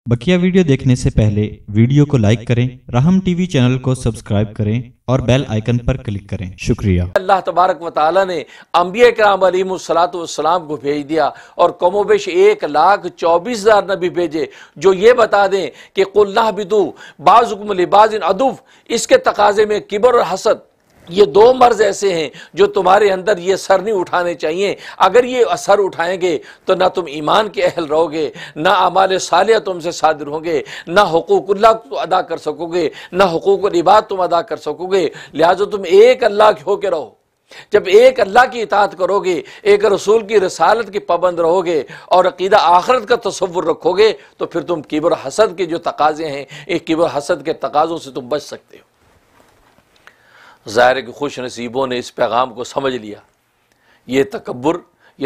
बकिया video देखने से पहले वीडियो को लाइक करें, राहम टीवी चैनल को सब्सक्राइब करें और बेल आइकन पर क्लिक करें। शुक्रिया। अल्लाह तबारक व तआला ने अंबिया किराम अलैहिमुस्सलातु वस्सलाम को भेज दिया और कमोबेश 1,24,000 नबी भेजे जो ये बता दें कि कुल नहबितु बाज़ुकुम लिबाज़िन अदुव। इसके तकाजे में किबर और हसद, ये दो मर्ज ऐसे हैं जो तुम्हारे अंदर ये सर नहीं उठाने चाहिए। अगर ये सर उठाएंगे तो ना तुम ईमान के अहल रहोगे, ना अमाल सालिह तुमसे सादिर होंगे, ना हुकूकुल्लाह तुम अदा कर सकोगे, ना हुकूकुल इबाद तुम अदा कर सकोगे। लिहाजा तुम एक अल्लाह के होके रहो। जब एक अल्लाह की इताअत करोगे, एक रसूल की रसालत की पाबंद रहोगे और अकीदा आखिरत का तसव्वुर रखोगे तो फिर तुम किबर हसद के जो तकाजे हैं, एक किबर हसद के तकाज़ों से तुम बच सकते हो। ज़ाहिर है कि खुश नसीबों ने इस पैगाम को समझ लिया। ये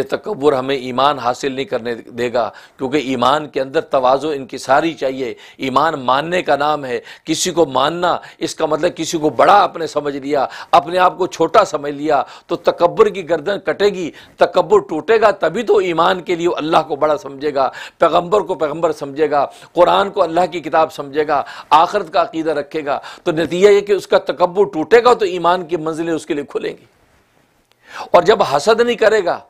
तकब्बुर हमें ईमान हासिल नहीं करने देगा, क्योंकि ईमान के अंदर तवाज़ु इनकिसारी चाहिए। ईमान मानने का नाम है। किसी को मानना इसका मतलब किसी को बड़ा आपने समझ लिया, अपने आप को छोटा समझ लिया तो तकब्बुर की गर्दन कटेगी। तकब्बुर टूटेगा तभी तो ईमान के लिए अल्लाह को बड़ा समझेगा, पैगम्बर को पैगम्बर समझेगा, कुरान को अल्लाह की किताब समझेगा, आखिरत का अकीदा रखेगा। तो नतीजा ये कि उसका तकब्बुर टूटेगा तो ईमान की मंजिलें उसके लिए खुलेंगी। और जब हसद नहीं करेगा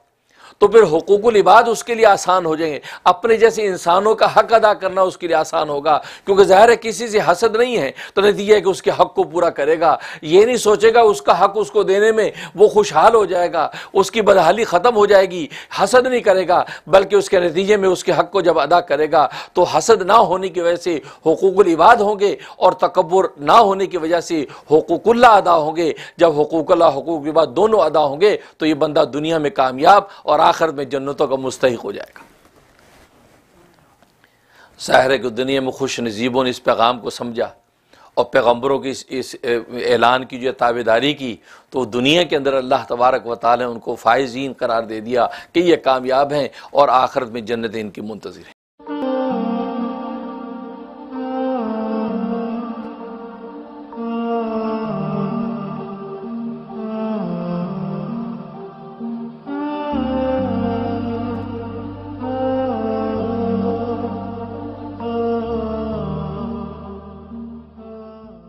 तो फिर हुकूकुल इबाद उसके लिए आसान हो जाएंगे। अपने जैसे इंसानों का हक अदा करना उसके लिए आसान होगा, क्योंकि ज़ाहिर है किसी से हसद नहीं है तो नतीजा है कि उसके हक को पूरा करेगा। ये नहीं सोचेगा उसका हक उसको देने में वो खुशहाल हो जाएगा, उसकी बदहाली ख़त्म हो जाएगी। हसद नहीं करेगा, बल्कि उसके नतीजे में उसके हक को जब अदा करेगा तो हसद ना होने की वजह से हुकूकुल इबाद होंगे और तकब्बुर ना होने की वजह से हुकूकुल्लाह अदा होंगे। जब हुकूकुल्लाह हुकूक इबाद दोनों अदा होंगे तो ये बंदा दुनिया में कामयाब और आखिरत में जन्नतों का मुस्तहिक हो जाएगा। ज़ाहिर है कि दुनिया में खुश नसीबों ने इस पैगाम को समझा और पैगम्बरों की इस ऐलान की जो ताबेदारी की, तो दुनिया के अंदर अल्लाह तबारक व तआला ने उनको फाइज़ीन करार दे दिया कि ये कामयाब हैं और आखिरत में जन्नतें इनकी मुंतज़िर हैं।